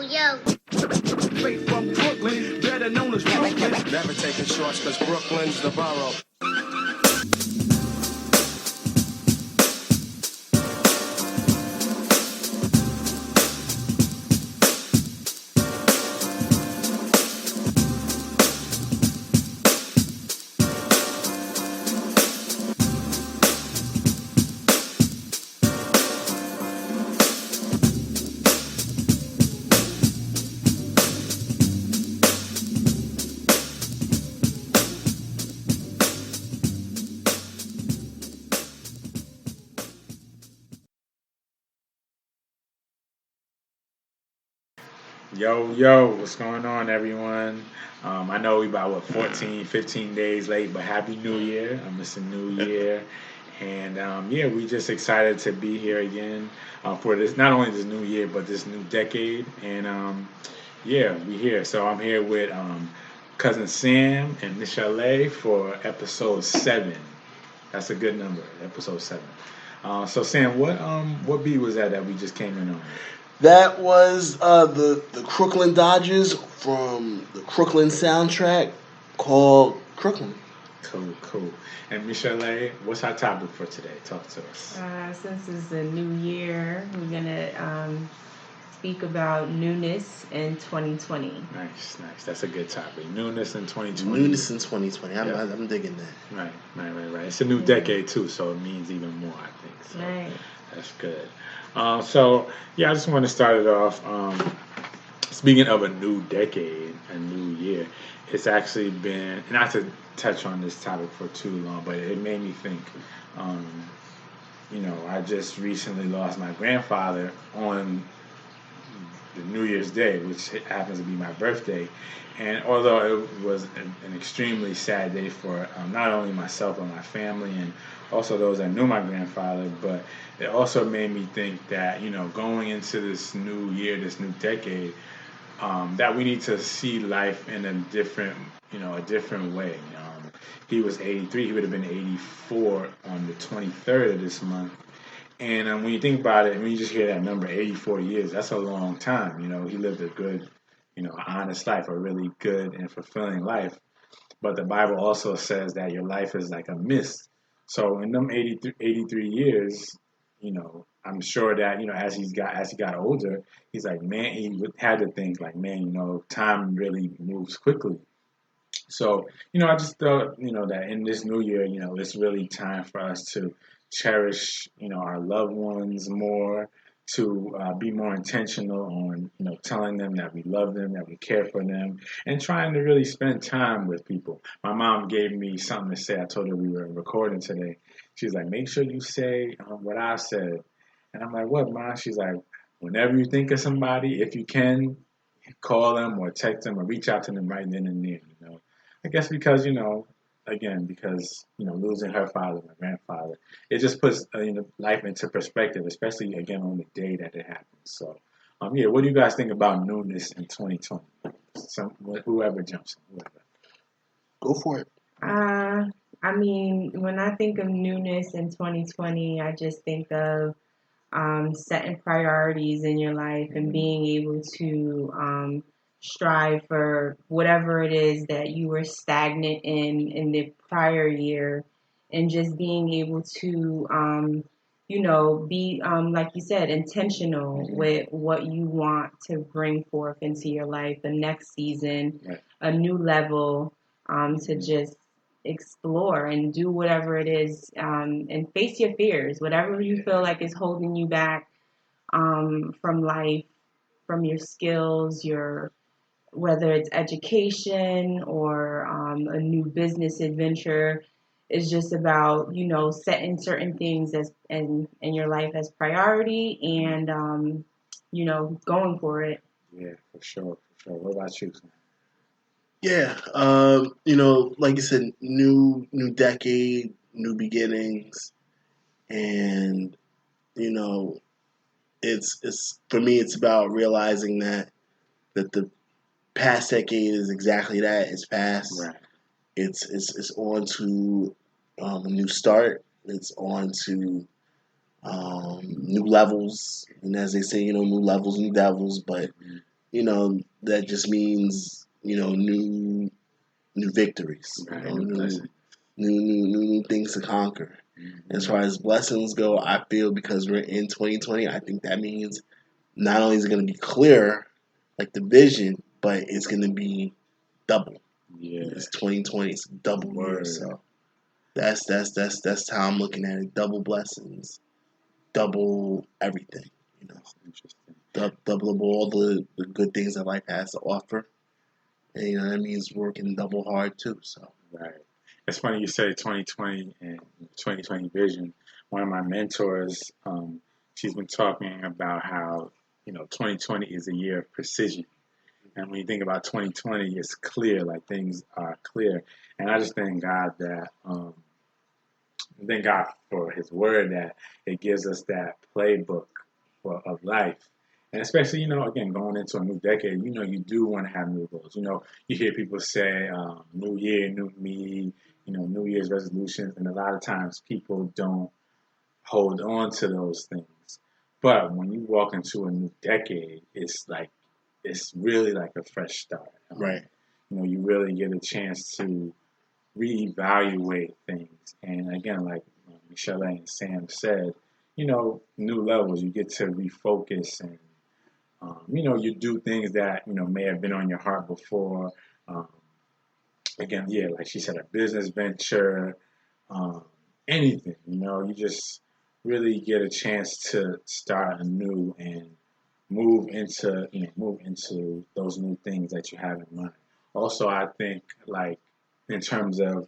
yo. Straight from Brooklyn, better known as Brooklyn. Never taking shorts cause Brooklyn's the borough. Yo, what's going on, everyone? I know we about 14, 15 days late, but Happy New Year. It's a new year. And we just excited to be here again for this, not only this new year, but this new decade. And we here. So I'm here with cousin Sam and Michel'le for episode 7. That's a good number, episode 7. So Sam, what beat was that we just came in on? That was the Crooklyn Dodgers from the Crooklyn soundtrack called Crooklyn. Cool. And Michel'le, what's our topic for today? Talk to us. Since it's a new year, we're going to speak about newness in 2020. Nice. That's a good topic. Newness in 2020. Newness in 2020. I'm digging that. Right. It's a new decade, too, so it means even more, I think. So right. That's good. I just want to start it off. Speaking of a new decade, a new year, it's actually been, not to touch on this topic for too long, but it made me think. I just recently lost my grandfather on the New Year's Day, which happens to be my birthday. And although it was an extremely sad day for not only myself but my family and also those that knew my grandfather, but it also made me think that, going into this new year, this new decade, that we need to see life in a different way. He was 83. He would have been 84 on the 23rd of this month. And when you think about it, when you just hear that number, 84 years, that's a long time. He lived a good, honest life, a really good and fulfilling life. But the Bible also says that your life is like a mist. So in them 83 years, I'm sure that, as he got older, he's like, man, he had to think like, man, time really moves quickly. So, I just thought, that in this new year, it's really time for us to cherish, our loved ones more, to be more intentional on, telling them that we love them, that we care for them, and trying to really spend time with people. My mom gave me something to say. I told her we were recording today. She's like, make sure you say what I said. And I'm like, what, Mom? She's like, whenever you think of somebody, if you can, call them or text them or reach out to them right then and there, I guess because, because losing her father, my grandfather, it just puts life into perspective, especially again on the day that it happens. So, what do you guys think about newness in 2020? Whoever jumps in, whoever. Go for it. When I think of newness in 2020, I just think of setting priorities in your life and being able to strive for whatever it is that you were stagnant in the prior year, and just being able to be like you said, intentional with what you want to bring forth into your life, the next season, a new level, to just explore and do whatever it is, and face your fears, whatever you feel like is holding you back from life, from your skills, whether it's education or a new business adventure. Is just about setting certain things as in your life as priority and going for it. Yeah, for sure. What about you? Yeah, like you said, new decade, new beginnings, and it's for me, it's about realizing that the past decade is exactly that. It's past. Right. It's on to a new start. It's on to new levels, and as they say, new levels, new devils. But that just means, new victories, Right, new, new blessing. new things to conquer. As far as blessings go, I feel because we're in 2020, I think that means not only is it going to be clear, like the vision, but it's going to be double. Yeah. It's 2020, it's a double year. Word. So that's how I'm looking at it. Double blessings, double everything. That's interesting. Double all the good things that life has to offer. And that means working double hard too. So Right. It's funny you say 2020 and 2020 vision. One of my mentors, she's been talking about how 2020 is a year of precision, and when you think about 2020, it's clear, like things are clear. And I just thank God that thank God for His Word that it gives us that playbook of life. And especially, again, going into a new decade, you do want to have new goals. You hear people say, new year, new me, New Year's resolutions. And a lot of times people don't hold on to those things. But when you walk into a new decade, it's really like a fresh start. right, You really get a chance to reevaluate things. And again, like Michel'le and Sam said, new levels. You get to refocus and you do things that may have been on your heart before. Um, Again, yeah, like she said, a business venture, um, anything. You just really get a chance to start anew and move into those new things that you have in mind. Also, I think like in terms of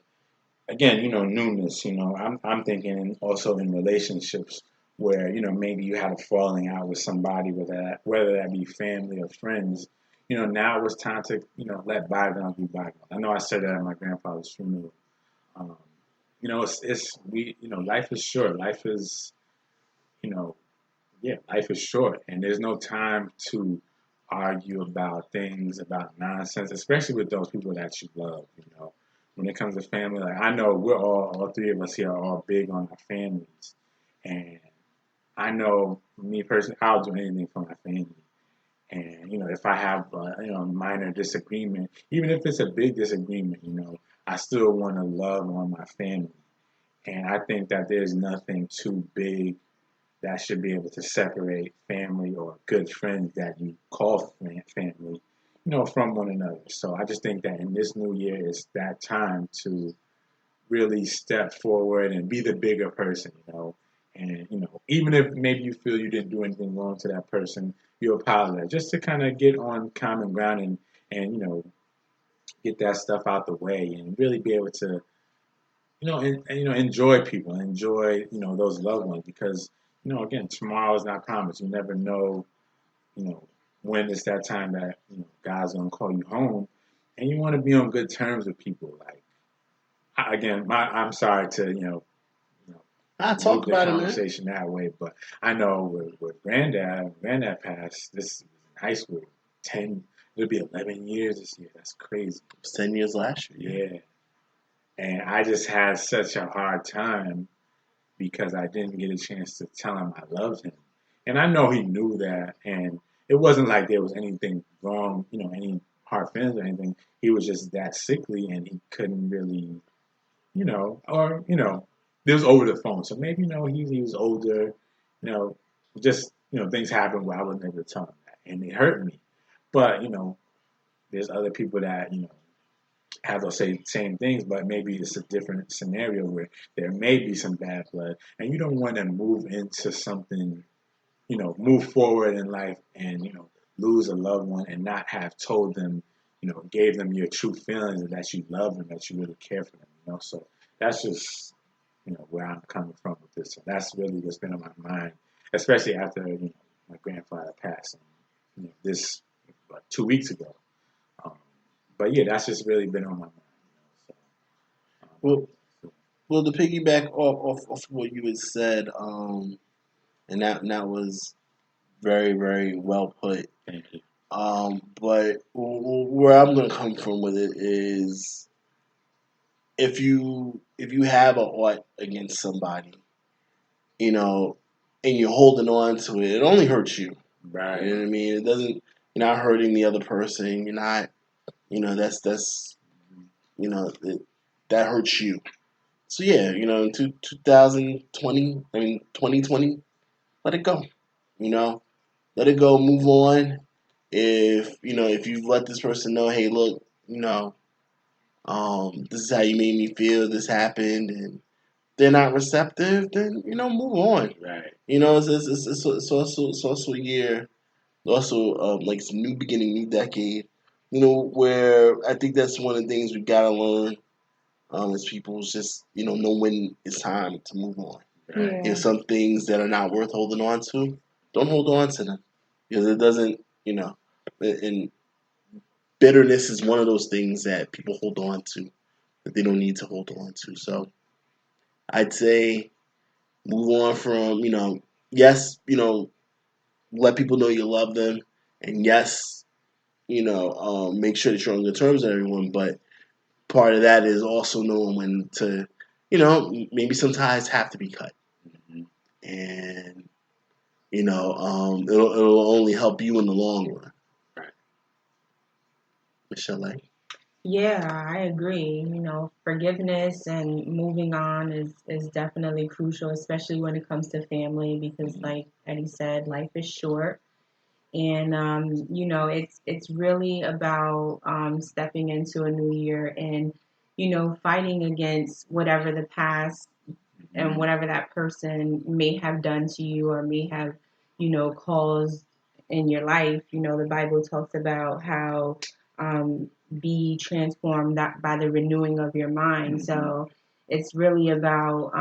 again, newness. I'm thinking also in relationships where maybe you had a falling out with somebody, whether that be family or friends. Now it's time to let bygones be bygones. I know I said that at my grandfather's funeral. Um, it's we life is short. Life is you know yeah, life is short, and there's no time to argue about things, about nonsense, especially with those people that you love. When it comes to family, like I know we're all three of us here are all big on our families, and I know me personally, I'll do anything for my family. And if I have a minor disagreement, even if it's a big disagreement, I still want to love on my family. And I think that there's nothing too big that should be able to separate family or good friends that you call family, from one another. So I just think that in this new year, it's that time to really step forward and be the bigger person. And, even if maybe you feel you didn't do anything wrong to that person, you apologize just to kind of get on common ground and, get that stuff out the way and really be able to enjoy people, enjoy, those loved ones because, again, tomorrow is not promised. You never know, you know, when it's that time that, God's gonna call you home, and you want to be on good terms with people. Like, again, I'm sorry to, you know, I move talk the about it, man. conversation that way, but I know with granddad passed. This in high school, 10, it'll be 11 years this year. That's crazy. It was 10 years last year. Yeah. And I just had such a hard time because I didn't get a chance to tell him I loved him. And I know he knew that. And it wasn't like there was anything wrong, any hard feelings or anything. He was just that sickly and he couldn't really, or, it was over the phone. So maybe, he was older, just, things happened where I wasn't able to tell him that. And it hurt me. But, there's other people that, have those same things, but maybe it's a different scenario where there may be some bad blood, and you don't want to move into something, move forward in life and lose a loved one and not have told them, gave them your true feelings and that you love them, that you really care for them. So that's just where I'm coming from with this. So that's really what's been on my mind, especially after my grandfather passed, this 2 weeks ago. Um, but yeah, that's just really been on my mind. So, Well, well, to piggyback off what you had said, and that was very, very well put. thank you. But where I'm going to come from with it is if you have a ought against somebody, you know, and you're holding on to it, it only hurts you. You Right. know what I mean? It doesn't You're not hurting the other person. You're not, that's that hurts you. So yeah, in 2020, 2020, let it go. You know, let it go. Move on. If you've let this person know, hey, look, this is how you made me feel. This happened, and they're not receptive, then move on. Right. It's also a year, also like it's a new beginning, new decade. Where I think that's one of the things we gotta learn as people is just know when it's time to move on. Right. Yeah. If some things that are not worth holding on to, don't hold on to them because it doesn't. And bitterness is one of those things that people hold on to that they don't need to hold on to. So I'd say move on from, yes, let people know you love them. And yes, make sure that you're on good terms with everyone. But part of that is also knowing when to, maybe some ties have to be cut. Mm-hmm. And, it'll only help you in the long run. Right. Michel'le? Yeah, I agree. Forgiveness and moving on is definitely crucial, especially when it comes to family, because like Eddie said, life is short. And it's really about stepping into a new year and fighting against whatever the past and whatever that person may have done to you or may have caused in your life. The Bible talks about how be transformed by the renewing of your mind. So it's really about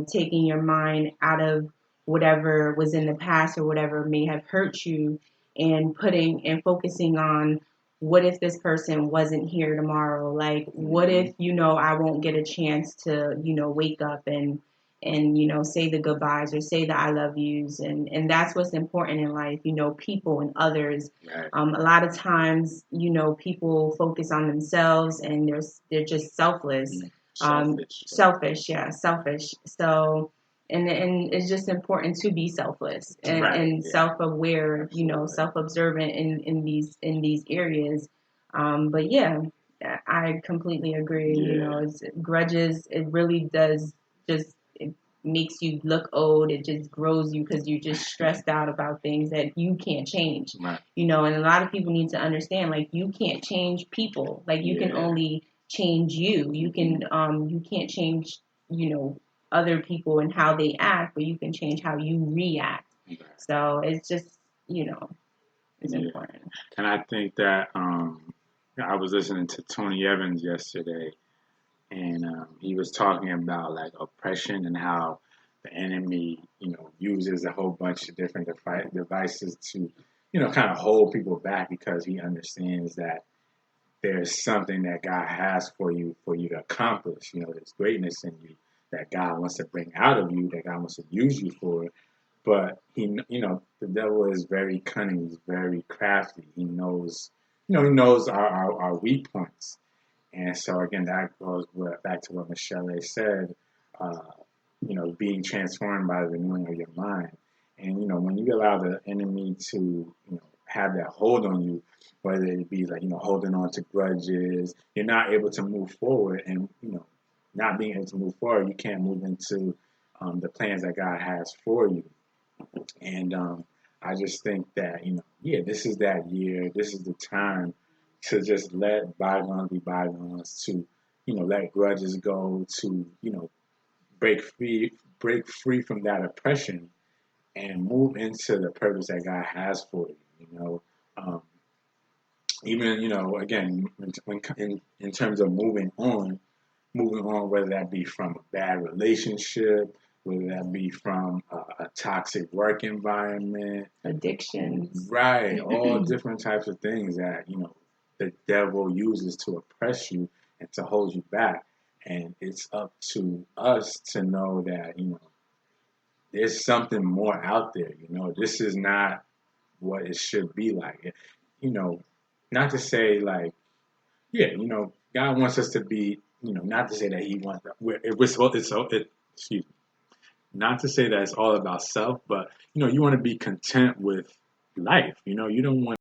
taking your mind out of whatever was in the past or whatever may have hurt you and putting and focusing on what if this person wasn't here tomorrow? Like, what if, I won't get a chance to, wake up and, say the goodbyes or say the I love yous. And that's what's important in life, people and others. Right. A lot of times, people focus on themselves and they're just selfless. Selfish. Yeah, selfish. So, and it's just important to be selfless and self-aware, self-observant in these areas. But yeah, I completely agree. Yeah. It's grudges. It really does just it makes you look old. It just grows you because you're just stressed out about things that you can't change. Right. And a lot of people need to understand, like, you can't change people. Like, you can only change you. You can't change, other people and how they act, but you can change how you react. Right. So it's just, it's important. And I think that I was listening to Tony Evans yesterday, and he was talking about like oppression and how the enemy, uses a whole bunch of different devices to, kind of hold people back because he understands that there's something that God has for you to accomplish. There's greatness in you that God wants to bring out of you, that God wants to use you for. But the devil is very cunning. He's very crafty. He knows, he knows our weak points. And so again, that goes back to what Michel'le said. Uh, being transformed by the renewing of your mind. And when you allow the enemy to have that hold on you, whether it be like holding on to grudges, you're not able to move forward, and not being able to move forward, you can't move into the plans that God has for you. And I just think that this is that year. This is the time to just let bygones be bygones. To let grudges go. To break free from that oppression and move into the purpose that God has for you. Um, even again in terms of moving on, whether that be from a bad relationship, whether that be from a toxic work environment, Addictions, right? All different types of things that the devil uses to oppress you and to hold you back. And it's up to us to know that there's something more out there. This is not what it should be like. Not to say like, yeah, God wants us to be, not to say that He wants that. Excuse me. Not to say that it's all about self, but you want to be content with life. You know, you don't want